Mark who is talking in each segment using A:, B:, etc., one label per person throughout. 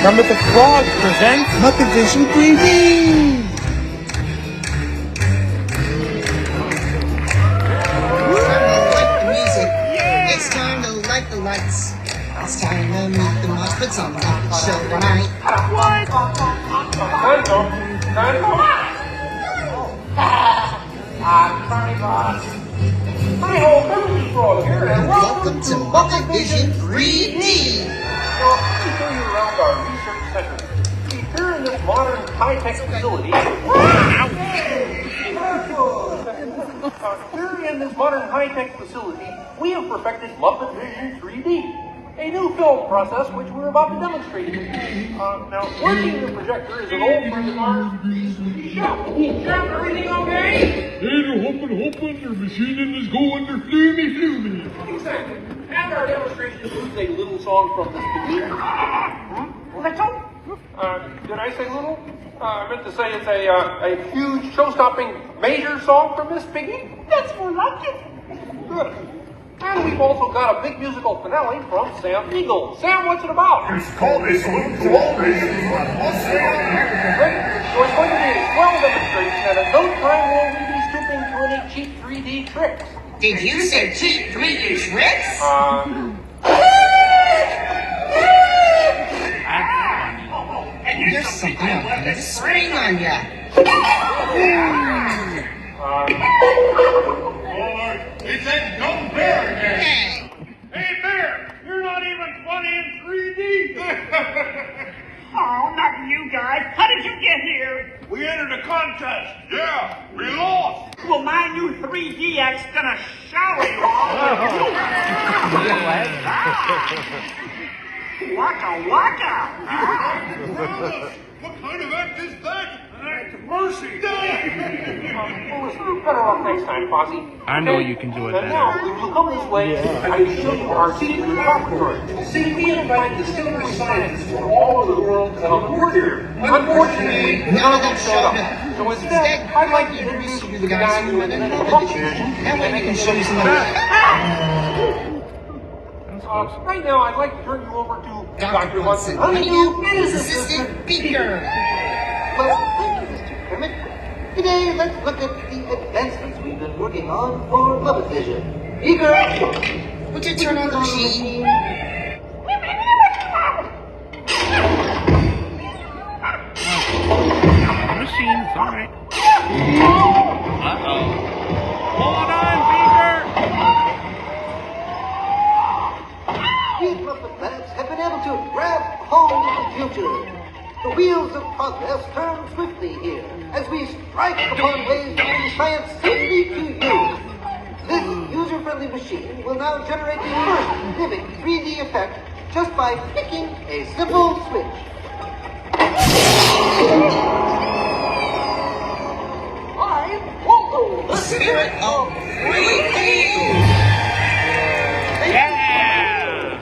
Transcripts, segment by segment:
A: Kermit the Frog presents Muppet Vision 3D!
B: Like the music. It's time to light the lights. It's time to meet the Muppets on the Muppet Show tonight.
C: I'm sorry, boss. My whole family's brought here, and
B: Welcome to Muppet Vision 3D.
C: So, let me show you around our research center. See, here in this modern high-tech facility... Here in this modern high-tech facility, we have perfected Muppet Vision 3D, a new film process which we're about to demonstrate. Now, working the projector is an old friend of ours. Chef, everything okay?
D: They're hopping, their machine is going, they're flumy.
C: Exactly. And our demonstration includes a little song from Miss Piggy. Little? Did I say little? I meant to say it's a huge, show-stopping, major song from Miss Piggy. That's more like it. Good. And we've also got a big musical finale from Sam Eagle. Sam, what's it about?
D: It's called a salute to all nations.
C: Great. So it's going to be a swell demonstration, and in no time will we be stooping to any cheap 3D tricks.
B: Did you say cheap 3D tricks? There's something on the spring on ya.
D: It's that dumb bear again.
B: Hey.
D: Hey, bear, you're not even funny in 3D.
E: Oh, not you guys. How did you get here?
D: We entered a contest. Yeah, we lost.
E: Well, my new 3D act's gonna shower you all. Waka waka.
D: What kind of act is that? It's mercy.
C: Well, listen, better off next time, Fosse.
A: I know you can do it
C: And now, if you'll come this way, I can show you our secret laboratory. See, we invite distinguished scientists from all over the world to come aboard here. Unfortunately, none of them showed up. So instead, I'd like to introduce you to the guy who invented the Muppet Vision, and then we can show you some of right now, I'd like to turn you over to Dr. Hudson Honeydew and his assistant, Beaker.
F: Well, thank you, Mr. Kermit. Today, let's look at the advancements we've been working on for Muppet Vision. Beaker!
B: Would you turn on the machine?
A: Machine's alright. Uh-oh. Hold on, Beaker!
F: These Muppet labs have been able to grab hold of the future. The wheels of progress turn swiftly here as we strike upon ways to bring science safely to you. This user-friendly machine will now generate the first vivid 3D effect just by flicking a simple switch. I Waldo,
B: The spirit of 3D.
A: Yeah!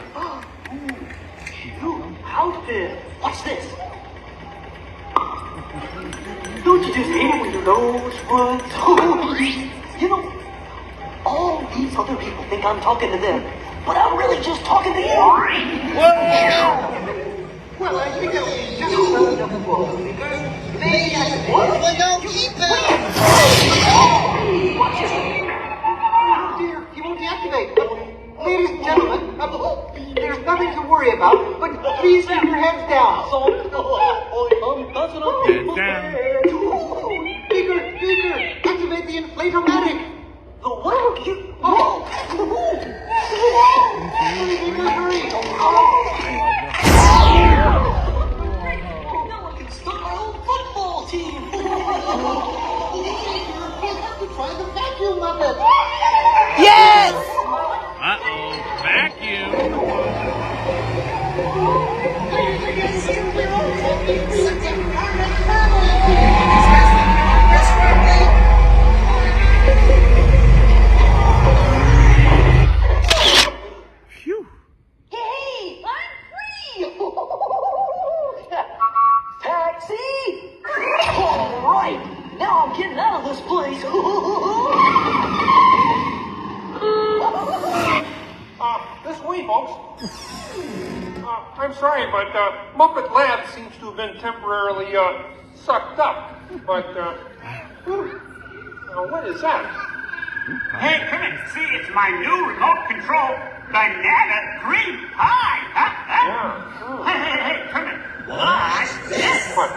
F: You out there! Watch this! Don't you just hate it when your nose runs? You know, all these other people think I'm talking to them, but I'm really just talking to you. Well, I think that was just enough of all, because maybe I should...
B: Well, don't keep it.
F: Watch this. Oh dear, he won't deactivate. Ladies and gentlemen, there's nothing to worry about, but please keep your heads down.
A: Heads down.
F: Beaker, activate the inflatomatic. The what? Oh. Beaker, hurry. Now I can start my own football team. Beaker, we'll have to try the vacuum Muppet.
A: Yes! Uh-oh. Vacuum. Phew.
F: Hey, I'm free! Taxi! All right, now I'm getting out of this place.
C: This way, folks. I'm sorry, but Muppet Lab seems to have been temporarily sucked up. But, what is that?
E: Hey, come in. See, it's my new remote control banana cream pie. Huh?
C: Yeah.
E: Hey, come in. Watch this.
C: What?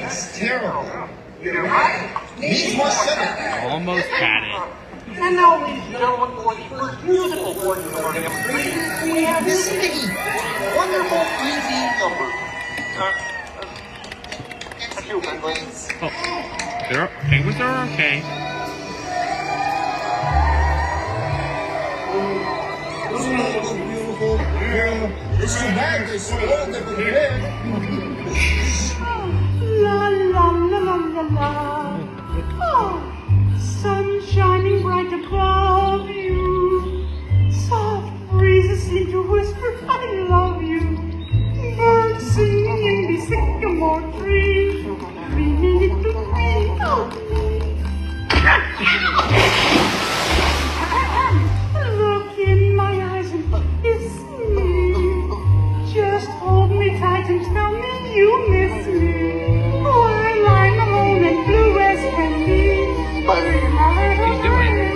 B: It's terrible.
E: You're right.
B: Needs more sugar.
G: Almost had it.
C: And now, ladies and gentlemen, for the first musical portion of our demonstration, we have
B: This sticky.
C: wonderful 3D number. That's you, Penguin.
G: Oh, penguins are okay.
B: Beautiful. It's too bad they so old they were dead.
H: La la la la la la. Oh, sun shining bright above you. Soft breezes seem to whisper, I love you. Birds singing in the sycamore tree. Dreaming it to be. Oh. Look in my eyes and kiss me. Just hold me tight and tell me you miss me. While I'm alone and blue as can be.
G: He's doing it.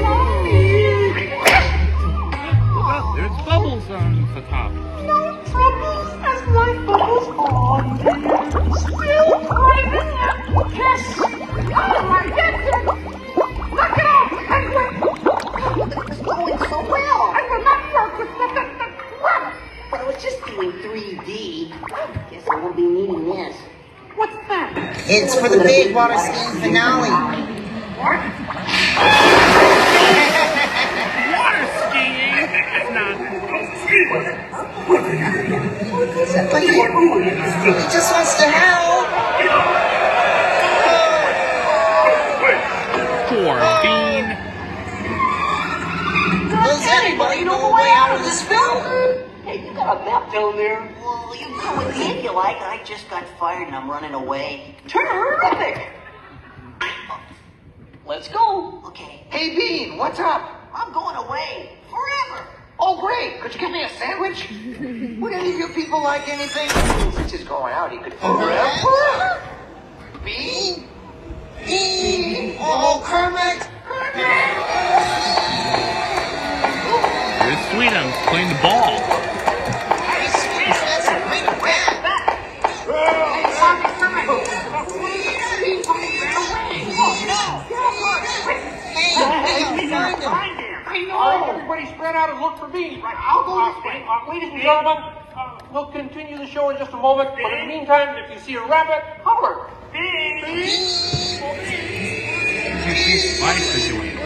G: Well, there's bubbles on the top.
H: No troubles as life bubbles on, dear. Still climbing up. Kiss. Oh, I get it. Knock it off, penguin.
F: It's going so well.
H: I will not work with the crap.
F: But I was just doing 3D. Guess I won't be needing this.
H: What's that?
B: It's for the big water skiing finale.
G: Water skiing! It's not.
B: But he just wants to help.
G: Poor Bean.
B: Does anybody know the way out of this film?
F: Hey, you got a map down there? Well, you come with me if you like. I just got fired and I'm running away. Terrific! Let's go. Okay.
B: Hey, Bean, what's up?
F: I'm going away. Forever.
B: Oh, great. Could you get me a sandwich? Would any of you people like anything? Since he's going out, he could forever. Bean? Bean? Oh, Kermit!
G: There's Sweetums playing the ball.
B: Hey, Sweets, that's a great rat.
C: I know! Everybody spread out and look for me. I'll go this way. Ladies and gentlemen, we'll continue the show in just a moment, but in the meantime, if you see a rabbit, holler.
G: Life is doing it.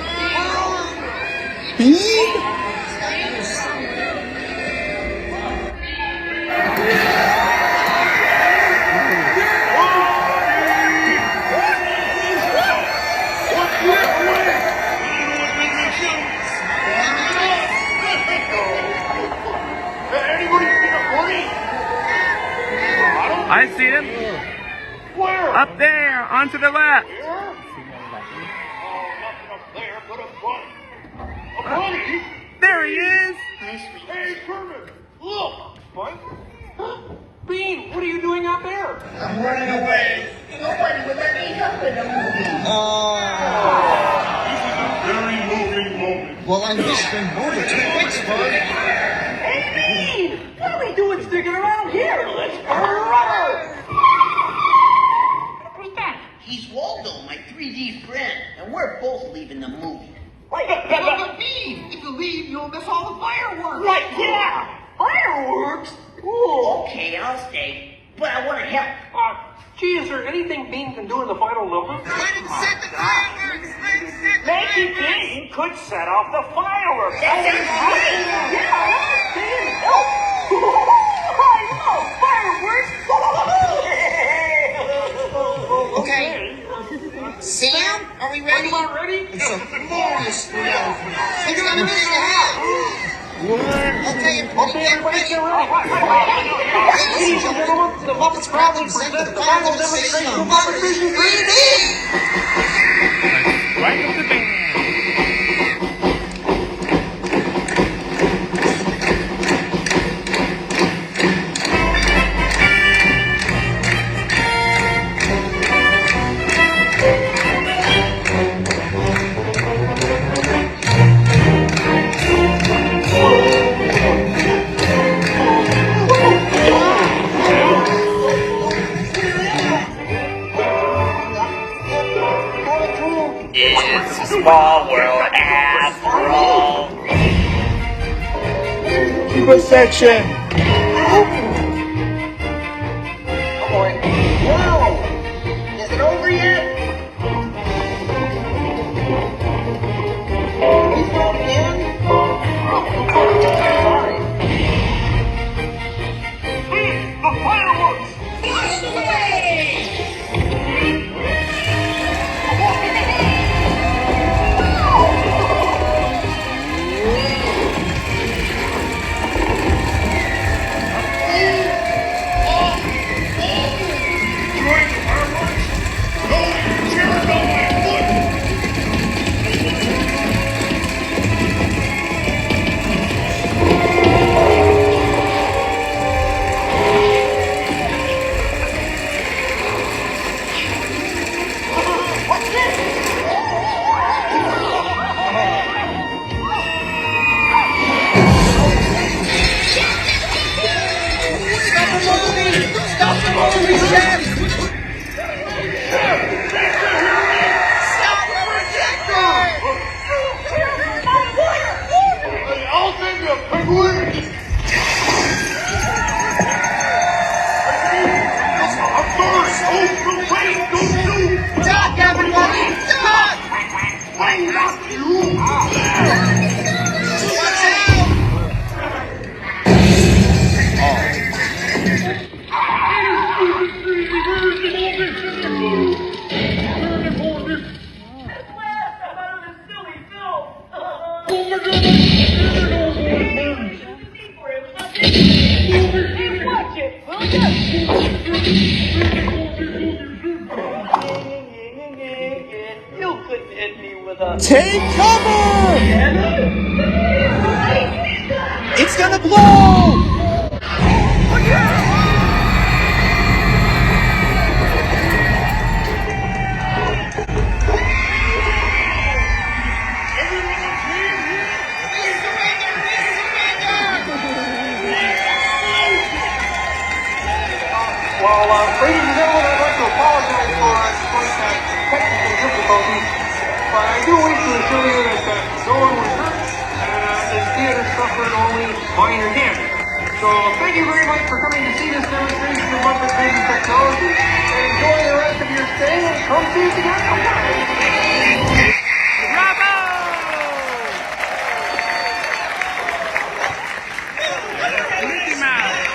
G: I see him.
C: Where?
G: Up there, onto the left.
C: Here? Oh, nothing up there but a bunny. A bunny?
G: There he is.
C: Hey, Kermit, look. What? Bean, what are you doing out there?
D: I'm running away. Nobody would let me help in the movie. This is a very moving moment.
B: Well, I'm whispering over to Pittsburgh.
F: Hey, Bean! What are we doing sticking around here? Let's burn rubber!
H: Who's that?
F: He's Waldo, my 3D friend, and we're both leaving the movie.
B: But Bean, if you leave, you'll miss all the fireworks.
F: Right, yeah! Fireworks? Ooh, okay, I'll stay. But I want to help.
C: Gee, is there anything Bean can do in the final number?
B: Let him set the fireworks! Let him set the
E: Maybe Bean could set off the fireworks.
F: That sounds great! Yeah, I'll stay and help. I love fireworks!
B: Okay. Sam, are we ready?
C: Everyone ready?
B: It's a glorious finale. 6 minutes and a half. Okay, everybody get ready.
C: Ladies and gentlemen, the Muppets proudly present the final demonstration of Muppet Vision 3D!
G: Right up the band.
E: It's a small world after all.
A: Cuba section.
B: Oh boy. Whoa! Is it over yet? He's not in? Sorry.
D: The fireworks!
C: I'll send you a penguin! I'm sorry! Don't wait! Don't shoot!
B: Duck, everybody! Duck!
C: Wait, not you!
B: Watch out!
H: You couldn't hit me with a...
A: Take cover! It's gonna blow!
C: Well, ladies and gentlemen, I'd like to apologize for slight technical difficulties, but I do wish to assure you that no one was hurt, and this theater suffered only minor damage. So thank you very much for coming to see this demonstration of Muppet Vision technology, and enjoy the rest of your stay, and come see us again sometime.
G: Bravo! Mickey Mouse.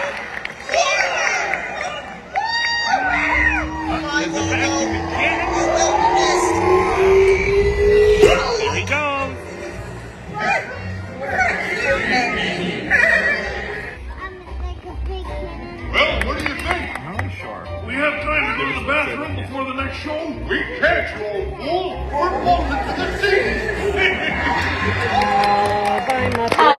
G: There's a vacuum mechanic. Here he goes.
D: Well, what do you think? We have time to go to the bathroom before the next show? We can't, you old fool. We're both